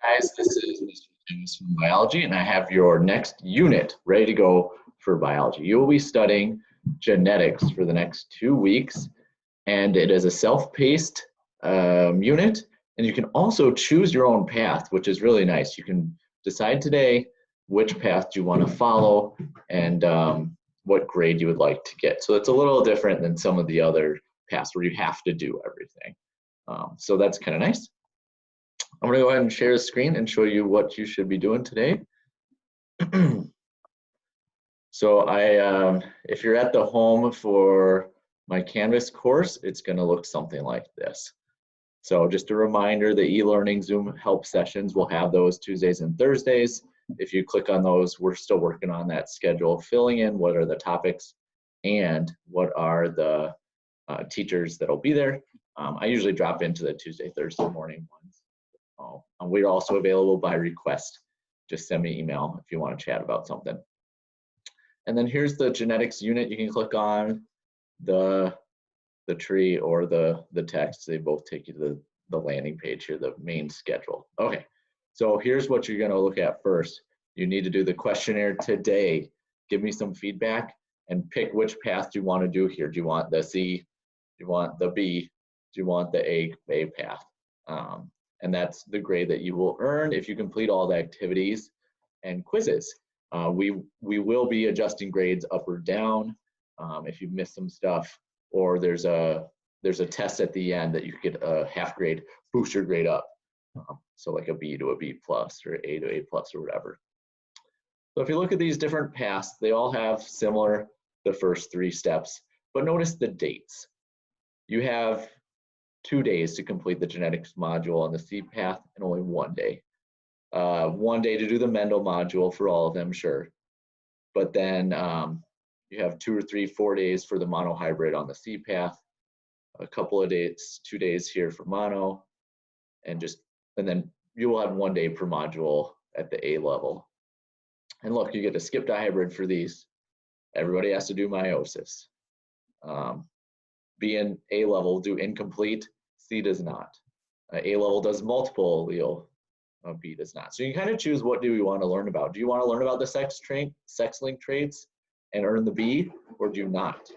Guys, this is Mr. Kemmis from Biology, and I have your next unit ready to go for biology. You will be studying genetics for the next 2 weeks, and it is a self-paced unit, and you can also choose your own path, which is really nice. You can decide today which path you want to follow and what grade you would like to get. So it's a little different than some of the other paths where you have to do everything. So that's kind of nice. I'm going to go ahead and share the screen and show you what you should be doing today. So if you're at the home for my Canvas course, it's going to look something like this. So just a reminder, the e-learning Zoom help sessions, we'll have those Tuesdays and Thursdays. If you click on those, we're still working on that schedule, filling in what are the topics and what are the teachers that'll be there. I usually drop into the Tuesday, Thursday morning ones. We're also available by request. Just send me an email if you want to chat about something. And then here's the genetics unit. You can click on the tree or the text. They both take you to the landing page here, the main schedule. Okay, so here's what you're going to look at first. You need to do the questionnaire today. Give me some feedback and pick which path you want to do here. Do you want the C? Do you want the B? Do you want the A path? And that's the grade that you will earn if you complete all the activities and quizzes. We will be adjusting grades up or down if you miss some stuff, or there's a test at the end that you could get a half grade, boost your grade up. So like a B to a B plus or A to A plus or whatever. So if you look at these different paths, they all have similar, the first 3 steps, but notice the dates. You have 2 days to complete the genetics module on the C path and only 1 day. 1 day to do the Mendel module for all of them, sure. But then you have 2 or 3, 4 days for the monohybrid on the C path, a couple of days, 2 days here for mono, and then you will have 1 day per module at the A level. And look, you get to skip dihybrid for these. Everybody has to do meiosis. B and A level do incomplete, C does not. A level does multiple allele, B does not. So you can kind of choose what do you want to learn about. Do you want to learn about the sex-linked traits and earn the B, or do you not?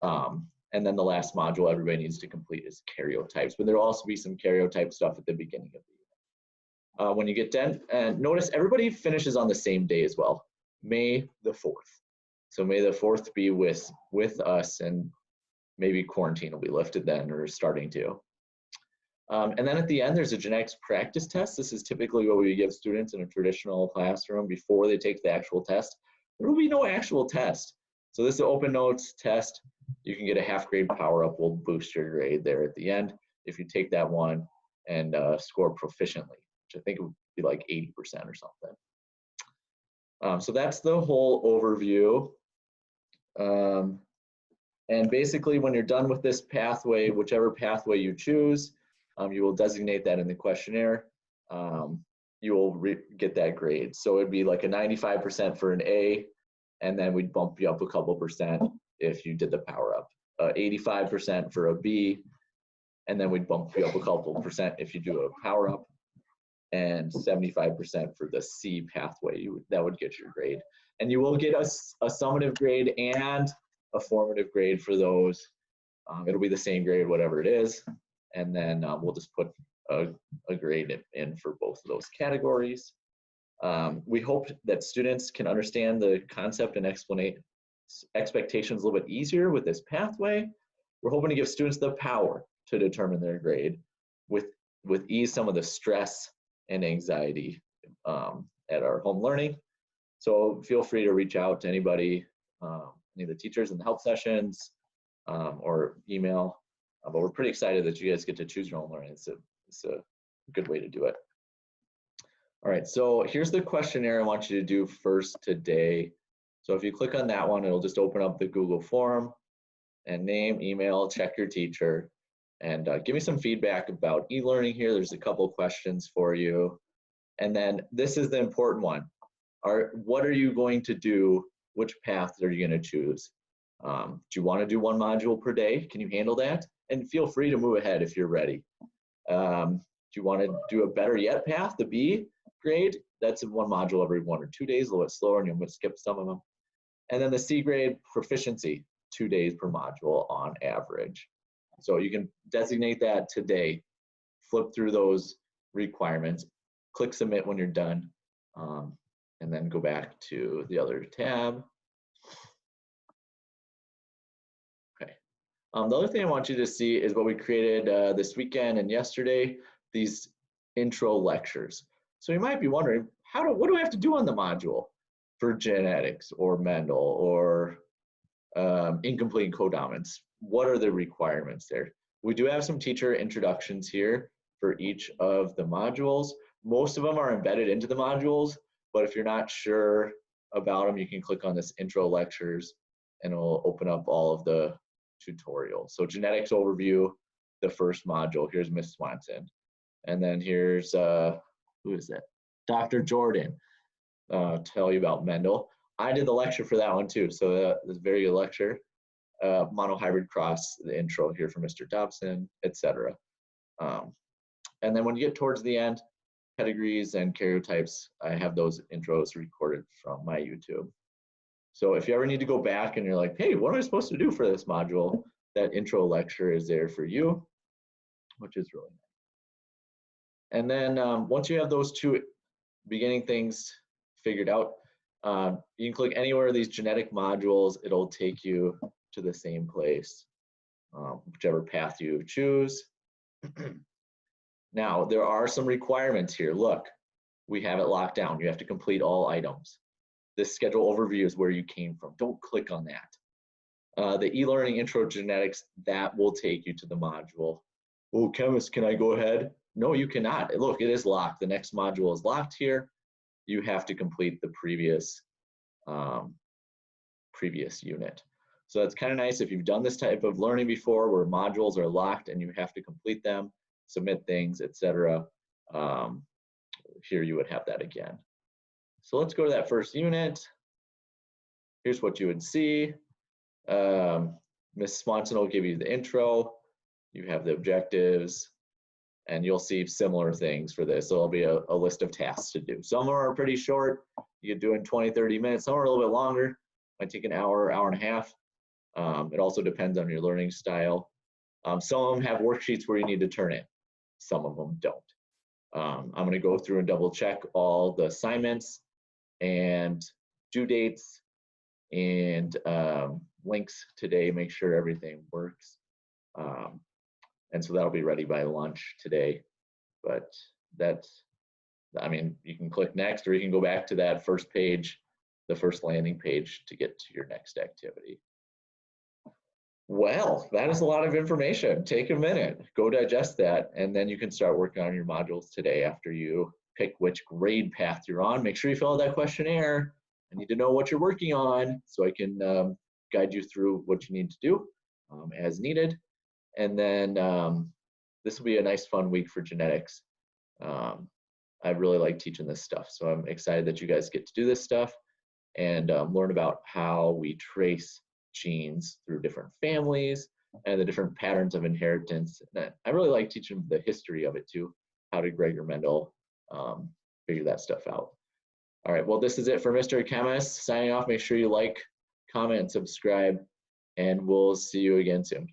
And then the last module everybody needs to complete is karyotypes, but there will also be some karyotype stuff at the beginning of the unit. When you get done, and notice everybody finishes on the same day as well, May the 4th. So May the 4th be with us, and maybe quarantine will be lifted then, or starting to. And then at the end, there's a genetics practice test. This is typically what we give students in a traditional classroom before they take the actual test. There will be no actual test. So this is an open notes test. You can get a half grade power up. We'll boost your grade there at the end if you take that one and score proficiently, which I think would be like 80% or something. So that's the whole overview. And basically, when you're done with this pathway, whichever pathway you choose, you will designate that in the questionnaire. You will get that grade. So it'd be like a 95% for an A, and then we'd bump you up a couple percent if you did the power up. 85% for a B, and then we'd bump you up a couple percent if you do a power up, and 75% for the C pathway. That would get your grade. And you will get a summative grade and a formative grade for those. It'll be the same grade, whatever it is. And then we'll just put a grade in for both of those categories. We hope that students can understand the concept and expectations a little bit easier with this pathway. We're hoping to give students the power to determine their grade with ease some of the stress and anxiety at our home learning. So feel free to reach out to anybody, any of the teachers in the help sessions, or email. But we're pretty excited that you guys get to choose your own learning. It's a good way to do it. All right, so here's the questionnaire I want you to do first today. So if you click on that one, it'll just open up the Google form, and name, email, check your teacher, and give me some feedback about e-learning here. There's a couple questions for you. And then this is the important one. What are you going to do? Which path are you going to choose? Do you want to do 1 module per day? Can you handle that? And feel free to move ahead if you're ready. Do If you want to do a better yet path, the B grade, that's in one module every 1 or 2 days, a little bit slower, and you'll skip some of them. And then the C grade, proficiency, 2 days per module on average. So you can designate that today, flip through those requirements, click submit when you're done, and then go back to the other tab. Okay. The other thing I want you to see is what we created this weekend and yesterday, these intro lectures. So you might be wondering, what do I have to do on the module for genetics or Mendel or incomplete codominance? What are the requirements there? We do have some teacher introductions here for each of the modules. Most of them are embedded into the modules, but if you're not sure about them, you can click on this intro lectures and it will open up all of the tutorials. So genetics overview, the first module, here's Miss Swanson. And then here's, who is that? Dr. Jordan, tell you about Mendel. I did the lecture for that one too, so that was a very good lecture. Monohybrid cross, the intro here from Mr. Dobson, etc. And then when you get towards the end, pedigrees and karyotypes, I have those intros recorded from my YouTube. So if you ever need to go back and you're like, hey, what am I supposed to do for this module? That intro lecture is there for you, which is really nice. And then once you have those two beginning things figured out, you can click anywhere of these genetic modules. It'll take you to the same place, whichever path you choose. Now, there are some requirements here. Look, we have it locked down. You have to complete all items. This schedule overview is where you came from. Don't click on that. The e-learning intro to genetics, that will take you to the module. Oh, Kemmis, can I go ahead? No, you cannot. Look, it is locked. The next module is locked here. You have to complete the previous unit. So that's kind of nice if you've done this type of learning before where modules are locked and you have to complete them, submit things, etc. Here you would have that again. So let's go to that first unit. Here's what you would see. Ms. Swanson will give you the intro. You have the objectives, and you'll see similar things for this. So there'll be a list of tasks to do. Some are pretty short. You can do in 20, 30 minutes. Some are a little bit longer. Might take an hour, hour and a half. It also depends on your learning style. Some of them have worksheets where you need to turn in. Some of them don't. I'm going to go through and double check all the assignments and due dates and links today, make sure everything works. And so that'll be ready by lunch today. But that's, I mean, you can click next or you can go back to that first page, the first landing page to get to your next activity. Well, that is a lot of information. Take a minute, go digest that, and then you can start working on your modules today after you pick which grade path you're on. Make sure you fill out that questionnaire. I need to know what you're working on so I can guide you through what you need to do as needed. And then this will be a nice fun week for genetics. I really like teaching this stuff, so I'm excited that you guys get to do this stuff and learn about how we trace genes through different families and the different patterns of inheritance. And I really like teaching the history of it too, how did Gregor Mendel figure that stuff out. All right, well, this is it for Mr. Kemmis. Signing off, make sure you like, comment, and subscribe, and we'll see you again soon.